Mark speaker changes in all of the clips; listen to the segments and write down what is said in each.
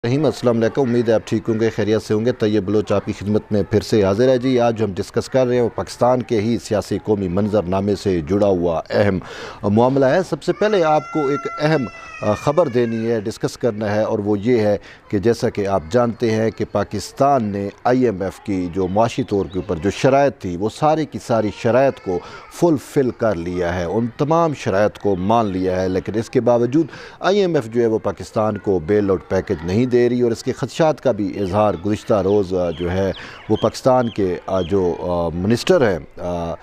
Speaker 1: रहीम अस्सलाम वालेकुम। उम्मीद है आप ठीक होंगे, खैरियत से होंगे। तैयब बलोच आपकी खिदमत में फिर से हाजिर है जी। आज हम डिस्कस कर रहे हैं वो पाकिस्तान के ही सियासी कौमी मंजरनामे से जुड़ा हुआ अहम मामला है। सबसे पहले आपको एक अहम ख़बर देनी है, डिस्कस करना है, और वो ये है कि जैसा कि आप जानते हैं कि पाकिस्तान ने IMF की जो माशी तौर के ऊपर जो शराइत थी वो सारी की सारी शराइत को फुलफ़िल कर लिया है, उन तमाम शराइत को मान लिया है। लेकिन इसके बावजूद IMF जो है वो पाकिस्तान को बेल आउट पैकेज नहीं दे रही, और इसके ख़दशात का भी इजहार गुज़िश्ता रोज़ जो है वो पाकिस्तान के जो मिनिस्टर हैं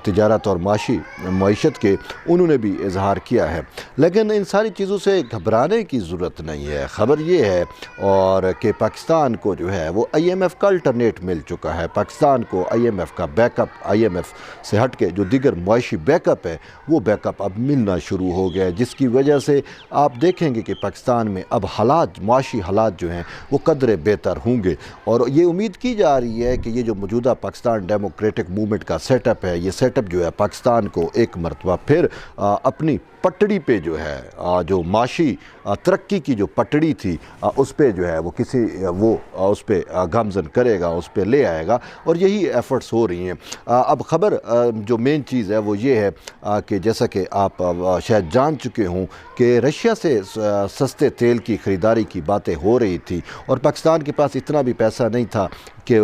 Speaker 1: तिजारत और मईशत के, उन्होंने भी इजहार किया है। लेकिन इन सारी चीज़ों से घबराने की ज़रूरत नहीं है। ख़बर ये है और कि पाकिस्तान को जो है वो IMF का अल्टरनेट मिल चुका है। पाकिस्तान को IMF का बैकअप, IMF से हट के जो दीगर मुआशी बैकअप है वो बैकअप अब मिलना शुरू हो गया है, जिसकी वजह से आप देखेंगे कि पाकिस्तान में अब हालात, मुआशी हालात जो हैं वो कदरे बेहतर होंगे। और ये उम्मीद की जा रही है कि ये जो मौजूदा पाकिस्तान डेमोक्रेटिक मूवमेंट का सेटअप है, ये सेटअप जो है पाकिस्तान को एक मरतबा फिर अपनी पटड़ी पे जो है जो माशी तरक्की की जो पटड़ी थी उस पे जो है वो उस पे गामजन करेगा, उस पे ले आएगा, और यही एफ़र्ट्स हो रही हैं। अब ख़बर जो मेन चीज़ है वो ये है कि जैसा कि आप शायद जान चुके हों कि रशिया से सस्ते तेल की ख़रीदारी की बातें हो रही थी, और पाकिस्तान के पास इतना भी पैसा नहीं था कि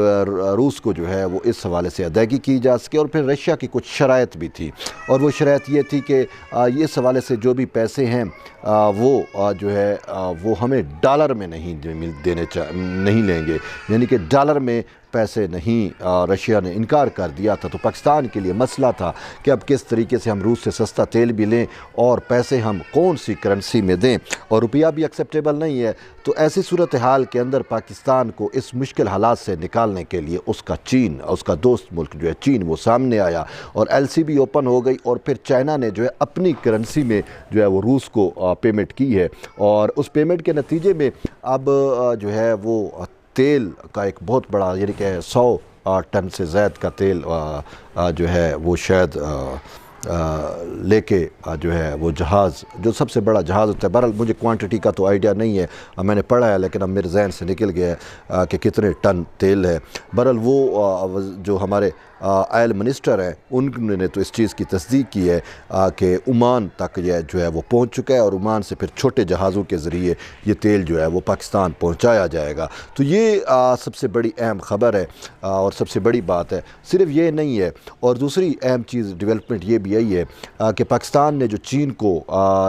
Speaker 1: रूस को जो है वो इस हवाले से अदायगी की जा सके। और फिर रशिया की कुछ शराइत भी थी, और वो शराइत ये थी कि इस हवाले से जो भी पैसे हैं वो जो है वो हमें डॉलर में नहीं लेंगे, यानी कि डॉलर में पैसे नहीं। रशिया ने इनकार कर दिया था। तो पाकिस्तान के लिए मसला था कि अब किस तरीके से हम रूस से सस्ता तेल भी लें और पैसे हम कौन सी करेंसी में दें, और रुपया भी एक्सेप्टेबल नहीं है। तो ऐसी सूरत हाल के अंदर पाकिस्तान को इस मुश्किल हालात से निकालने के लिए उसका दोस्त मुल्क जो है चीन, वो सामने आया, और LC भी ओपन हो गई, और फिर चाइना ने जो है अपनी करेंसी में जो है वो रूस को पेमेंट की है, और उस पेमेंट के नतीजे में अब जो है वो तेल का एक बहुत बड़ा, यानी कि 100 टन से ज़्यादा का तेल जो है वो शायद लेके जो है वो जहाज़, जो सबसे बड़ा जहाज़ होता है, बहरहाल मुझे क्वांटिटी का तो आइडिया नहीं है, मैंने पढ़ा है, लेकिन अब मेरे जहन से निकल गया है कि कितने टन तेल है। बहरहाल वो जो हमारे ऑयल मिनिस्टर हैं उन्होंने तो इस चीज़ की तस्दीक की है कि ओमान तक यह जो है वो पहुंच चुका है, और ओमान से फिर छोटे जहाज़ों के ज़रिए ये तेल जो है वो पाकिस्तान पहुंचाया जाएगा। तो ये सबसे बड़ी अहम ख़बर है और सबसे बड़ी बात है। सिर्फ ये नहीं है, और दूसरी अहम चीज़ डेवलपमेंट ये भी यही है कि पाकिस्तान ने जो चीन को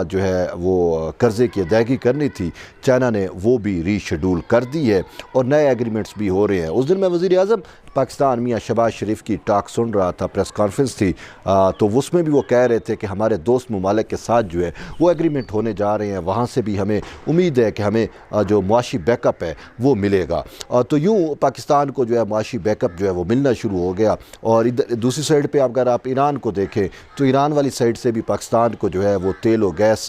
Speaker 1: जो है वो कर्ज़े की अदायगी करनी थी, चाइना ने वो भी रीशेड्यूल कर दी है, और नए एग्रीमेंट्स भी हो रहे हैं। उस दिन मैं वज़ीर आज़म पाकिस्तान मियाँ शहबाज शरीफ की टॉक सुन रहा था, प्रेस कॉन्फ्रेंस थी, तो उसमें भी वो कह रहे थे कि हमारे दोस्त ममालिक के साथ जो है वो एग्रीमेंट होने जा रहे हैं, वहाँ से भी हमें उम्मीद है कि हमें जो मुआशी बैकअप है वो मिलेगा। तो यूँ पाकिस्तान को जो है मुआशी बैकअप जो है वो मिलना शुरू हो गया। और इधर दूसरी साइड पर अगर आप ईरान को देखें तो ईरान वाली साइड से भी पाकिस्तान को जो है वो तेल और गैस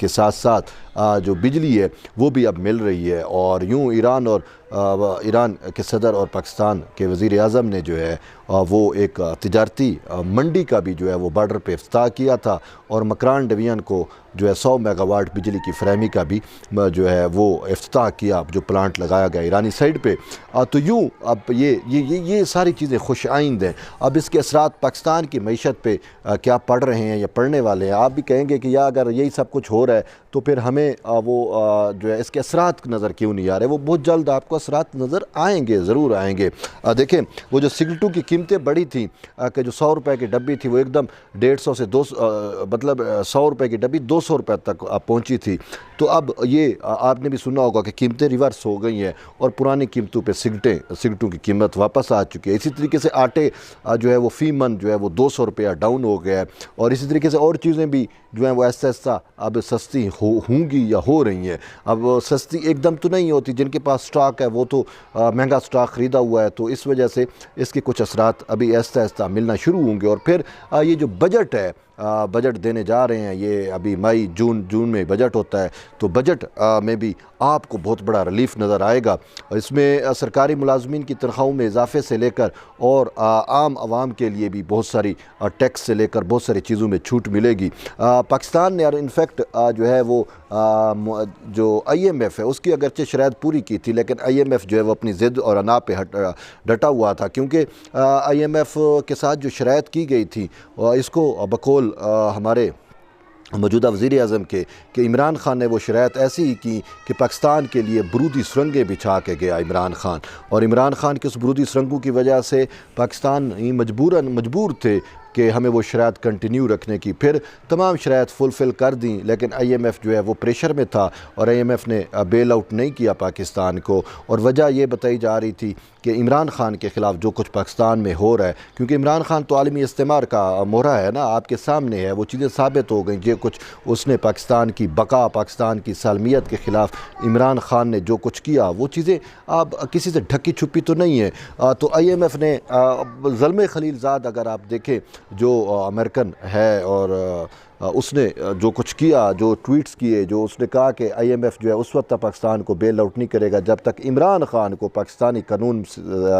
Speaker 1: के साथ साथ जो बिजली है वो भी अब मिल रही है। और यूँ ईरान के सदर और पाकिस्तान के वज़ीर आज़म ने जो है वो एक तिजारती मंडी का भी जो है वो बॉर्डर पे इफ्तिताह किया था, और मकरान डिवीज़न को जो है 100 मेगावाट बिजली की फ्राहमी का भी जो है वो इफ्तिताह किया, जो प्लांट लगाया गया ईरानी साइड पे। तो यूँ अब ये सारी चीज़ें खुश आइंद हैं। अब इसके असरात पाकिस्तान की मईशत पे क्या पड़ रहे हैं या पड़ने वाले हैं। आप भी कहेंगे कि या अगर यही सब कुछ हो रहा है तो फिर हमें जो है इसके असरात नज़र क्यों नहीं आ रहे। वो बहुत जल्द आपको असरात नज़र आएंगे, ज़रूर आएंगे। देखें, वो जो सिगरेटों की कीमतें बढ़ी थी कि जो 100 रुपये की डब्बी थी वो एकदम 150 से 200 मतलब 100 रुपये की डब्बी 200 रुपये तक पहुंची थी। तो अब ये आपने भी सुना होगा कि कीमतें रिवर्स हो गई हैं, और पुरानी कीमतों पे सिगरेटों की कीमत वापस आ चुकी है। इसी तरीके से आटे जो है वो फ़ी मन जो है वो 200 रुपया डाउन हो गया है, और इसी तरीके से और चीज़ें भी जो हैं वो ऐसा ऐसा अब सस्ती होंगी या हो रही हैं। अब सस्ती एकदम तो नहीं होती, जिनके पास स्टॉक है वो तो महंगा स्टॉक ख़रीदा हुआ है, तो इस वजह से इसके कुछ असरात अभी ऐसा ऐसा मिलना शुरू होंगे। और फिर ये जो बजट है बजट देने जा रहे हैं, ये अभी मई जून में बजट होता है, तो बजट में भी आपको बहुत बड़ा रिलीफ नज़र आएगा। इसमें सरकारी मुलाजमीन की तनख्वाहों में इजाफे से लेकर और आम आवाम के लिए भी बहुत सारी टैक्स से लेकर बहुत सारी चीज़ों में छूट मिलेगी। पाकिस्तान ने इनफैक्ट जो है वो जो IMF है उसकी अगरचे शराइत पूरी की थी, लेकिन IMF जो है वो अपनी ज़िद और अना पे डटा हुआ था, क्योंकि IMF के साथ जो शराइत की गई थी इसको बकौल हमारे मौजूदा वज़ीर आज़म के कि इमरान खान ने वो शराइत ऐसी ही की कि पाकिस्तान के लिए बरूदी सुरंगें बिछा के गया इमरान खान, और इमरान खान के उस बरूदी सुरंगों की वजह से पाकिस्तान मजबूर थे कि हमें वो शराइत कंटिन्यू रखने की। फिर तमाम शराइत फुलफ़िल कर दी, लेकिन IMF जो है वो प्रेशर में था और IMF ने बेल आउट नहीं किया पाकिस्तान को। और वजह ये बताई जा रही थी कि इमरान खान के ख़िलाफ़ जो कुछ पाकिस्तान में हो रहा है, क्योंकि इमरान खान तो आलमी इस्तेमार का मोहरा है ना, आपके सामने है, वो चीज़ें साबित हो गई। जो कुछ उसने पाकिस्तान की बका, पाकिस्तान की सालमियत के ख़िलाफ़ इमरान खान ने जो कुछ किया, वो चीज़ें अब किसी से ढकी छुपी तो नहीं है। तो IMF ने ज़ल्मे खलीलज़ाद अगर आप देखें जो अमेरिकन है, और उसने जो कुछ किया, जो ट्वीट्स किए, जो उसने कहा कि IMF जो है उस वक्त तक पाकिस्तान को बेल आउट नहीं करेगा जब तक इमरान खान को पाकिस्तानी कानून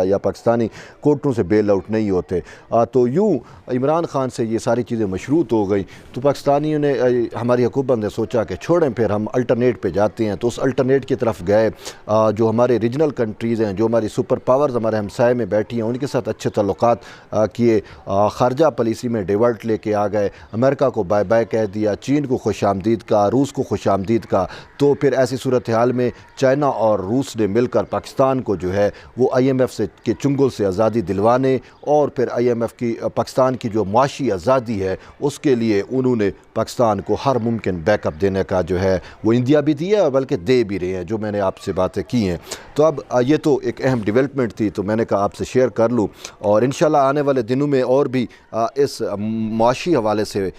Speaker 1: या पाकिस्तानी कोर्टों से बेल आउट नहीं होते। तो यूँ इमरान खान से ये सारी चीज़ें मशरूत हो गई। तो पाकिस्तानियों ने, हमारी हुकूमत ने सोचा कि छोड़ें, फिर हम अल्टरनेट पे जाते हैं। तो उस अल्टरनेट की तरफ गए। जो हमारे रीजनल कंट्रीज़ हैं, जो हमारी सुपर पावर्स हमारे हमसाए में बैठी हैं, उनके साथ अच्छे ताल्लुकात किए, ख़ारजा पॉलिसी में डिवर्ट लेके आ गए, अमेरिका को बाय बाय कह दिया, चीन को खुशामदीद का, रूस को खुशामदीद का। तो फिर ऐसी सूरत हाल में चाइना और रूस ने मिलकर पाकिस्तान को जो है वो IMF से के चुंगल से आज़ादी दिलवाने, और फिर IMF की पाकिस्तान की जो माशी आज़ादी है उसके लिए उन्होंने पाकिस्तान को हर मुमकिन बैकअप देने का जो है वो इंदिया भी दिया, बल्कि दे भी रहे हैं, जो मैंने आपसे बातें की हैं। तो अब ये तो एक अहम डेवलपमेंट थी, तो मैंने कहा आपसे शेयर कर लूँ, और इंशाल्लाह आने वाले दिनों में और भी इस माशी हवाले से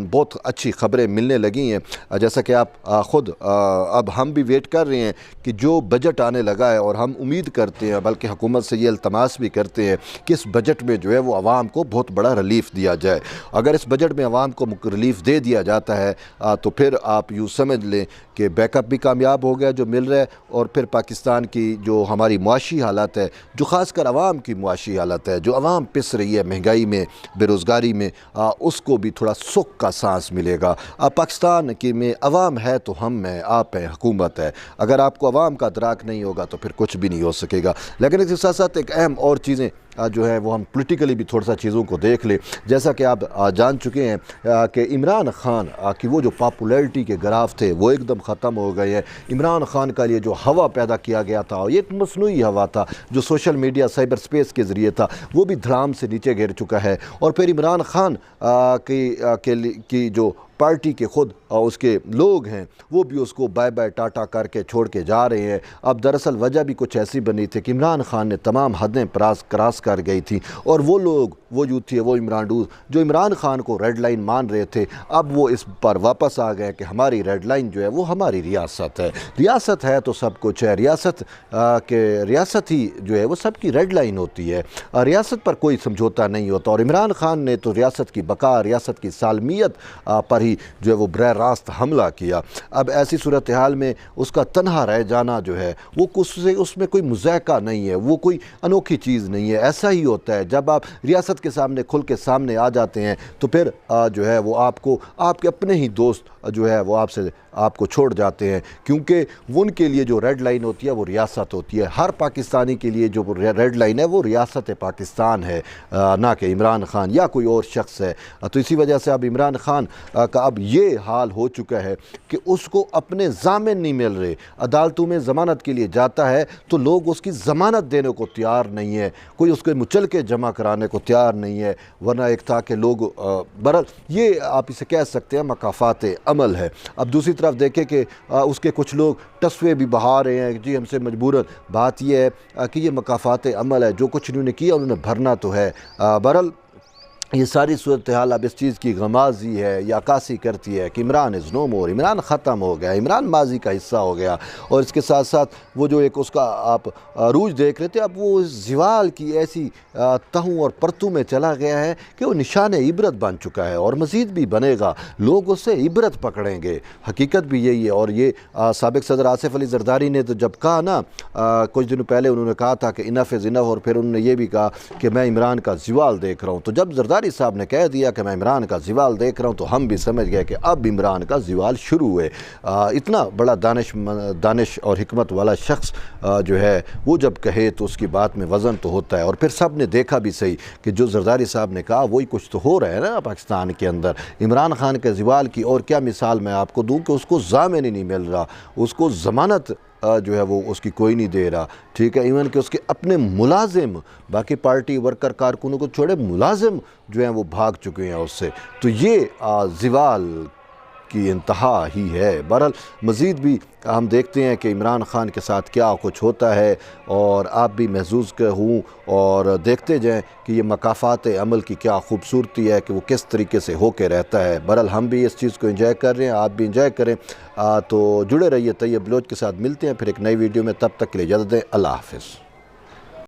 Speaker 1: बहुत अच्छी ख़बरें मिलने लगी हैं। जैसा कि आप ख़ुद अब हम भी वेट कर रहे हैं कि जो बजट आने लगा है, और हम उम्मीद करते हैं, बल्कि हुकूमत से ये इल्तमास भी करते हैं कि इस बजट में जो है वो आवाम को बहुत बड़ा रिलीफ दिया जाए। अगर इस बजट में आवाम को रिलीफ दे दिया जाता है तो फिर आप यूँ समझ लें कि बैकअप भी कामयाब हो गया जो मिल रहा है, और फिर पाकिस्तान की जो हमारी मुआशी हालत है, जो ख़ासकर आवाम की मुआशी हालत है, जो आवाम पिस रही है महंगाई में, बेरोज़गारी में, उसको भी थोड़ा सुख का सांस मिलेगा। अब पाकिस्तान की में अवाम है तो हम हैं, आप हैं, हुकूमत है। अगर आपको अवाम का अदराक नहीं होगा तो फिर कुछ भी नहीं हो सकेगा। लेकिन इसके साथ साथ एक अहम और चीज़ें जो है वो हम पॉलिटिकली भी थोड़ा सा चीज़ों को देख ले। जैसा कि आप जान चुके हैं कि इमरान खान की वो जो पॉपुलैरिटी के ग्राफ थे वो एकदम ख़त्म हो गए हैं। इमरान खान का लिए जो हवा पैदा किया गया था, ये एक मसनूई हवा था जो सोशल मीडिया, साइबर स्पेस के ज़रिए था, वो भी धड़ाम से नीचे गिर चुका है। और फिर इमरान खान की जो पार्टी के खुद उसके लोग हैं वो भी उसको बाय बाय टाटा करके छोड़ के जा रहे हैं। अब दरअसल वजह भी कुछ ऐसी बनी थी कि इमरान खान ने तमाम हदें क्रॉस कर गई थी, और वो लोग, वो यूथ थे, वो इमरान जो इमरान खान को रेड लाइन मान रहे थे, अब वो इस पर वापस आ गए कि हमारी रेड लाइन जो है वो हमारी रियासत है। रियासत है तो सब कुछ है, रियासत ही जो है वो सबकी रेड लाइन होती है, रियासत पर कोई समझौता नहीं होता। और इमरान खान ने तो रियासत की बका, रियासत की सालमियत पर ही जो है वो बरह रास्त हमला किया। अब ऐसी सूरत हाल में उसका तन्हा रह जाना जो है वो उसमें कोई मुज़ायका नहीं है, वो कोई अनोखी चीज़ नहीं है। ऐसा ही होता है जब आप रियासत के सामने खुल के सामने आ जाते हैं तो फिर जो है वो आपको आपके अपने ही दोस्त जो है वो आपको छोड़ जाते हैं, क्योंकि उनके लिए जो रेड लाइन होती है वो रियासत होती है। हर पाकिस्तानी के लिए जो रेड लाइन है वो रियासत पाकिस्तान है, ना कि इमरान खान या कोई और शख्स है। तो इसी वजह से अब इमरान खान का अब ये हाल हो चुका है कि उसको अपने ज़ामिन नहीं मिल रहे। अदालतों में ज़मानत के लिए जाता है तो लोग उसकी ज़मानत देने को तैयार नहीं है, कोई उसके मुचलके जमा कराने को तैयार नहीं है। वरना एक था कि लोग बरल ये आप इसे कह सकते हैं मकाफ़ात अमल है। अब दूसरी तरफ देखें कि उसके कुछ लोग तस्वे भी बहा रहे हैं, जी हमसे मजबूरन। बात यह है कि ये मकाफ़ात अमल है, जो कुछ इन्होंने किया उन्होंने भरना तो है। बहरहाल ये सारी सूरत हाल अब इस चीज़ की गमाजी है या अक्कासी करती है कि इमरान इज़ नो मोर, इमरान ख़त्म हो गया, इमरान माजी का हिस्सा हो गया। और इसके साथ साथ वो जो एक उसका आप अरूज देख रहे थे, अब वो इस ज़िवाल की ऐसी तहों और परतों में चला गया है कि वो निशान इबरत बन चुका है और मज़ीद भी बनेगा। लोग उससे इबरत पकड़ेंगे, हकीकत भी यही है। और ये साबिक़ सदर आसिफ अली ज़रदारी ने तो जब कहा ना, कुछ दिनों पहले उन्होंने कहा था कि इनफ इज़ इनफ, और फिर उन्होंने ये भी कहा कि मैं इमरान का ज़िवाल देख रहा हूँ। तो जब ज़रदारी साहब ने कह दिया कि मैं इमरान का ज़िवाल देख रहा हूँ, तो हम भी समझ गए कि अब इमरान का ज़िवाल शुरू है। इतना बड़ा दानिश और हिकमत वाला शख्स जो है वो जब कहे तो उसकी बात में वज़न तो होता है। और फिर सब ने देखा भी सही कि जो ज़रदारी साहब ने कहा वही कुछ तो हो रहा है ना पाकिस्तान के अंदर। इमरान खान के ज़िवाल की और क्या मिसाल मैं आपको दूँ कि उसको ज़ामिन ही नहीं मिल रहा, उसको ज़मानत जो है वो उसकी कोई नहीं दे रहा, ठीक है। इवन कि उसके अपने मुलाजिम, बाकी पार्टी वर्कर कारकुनों को छोड़े मुलाजिम जो हैं वो भाग चुके हैं उससे। तो ये ज़िवाल की इंतहा ही है। बहरहाल मज़ीद भी हम देखते हैं कि इमरान ख़ान के साथ क्या कुछ होता है, और आप भी महसूस हूँ और देखते जाएँ कि ये मकाफ़ात अमल की क्या खूबसूरती है कि वो किस तरीके से होके रहता है। बहरहाल हम भी इस चीज़ को एंजॉय कर रहे हैं, आप भी एंजॉय करें। तो जुड़े रहिए तैयब बलोच के साथ। मिलते हैं फिर एक नई वीडियो में, तब तक के लिए इजाज़त दें। अल्लाह हाफ़िज़।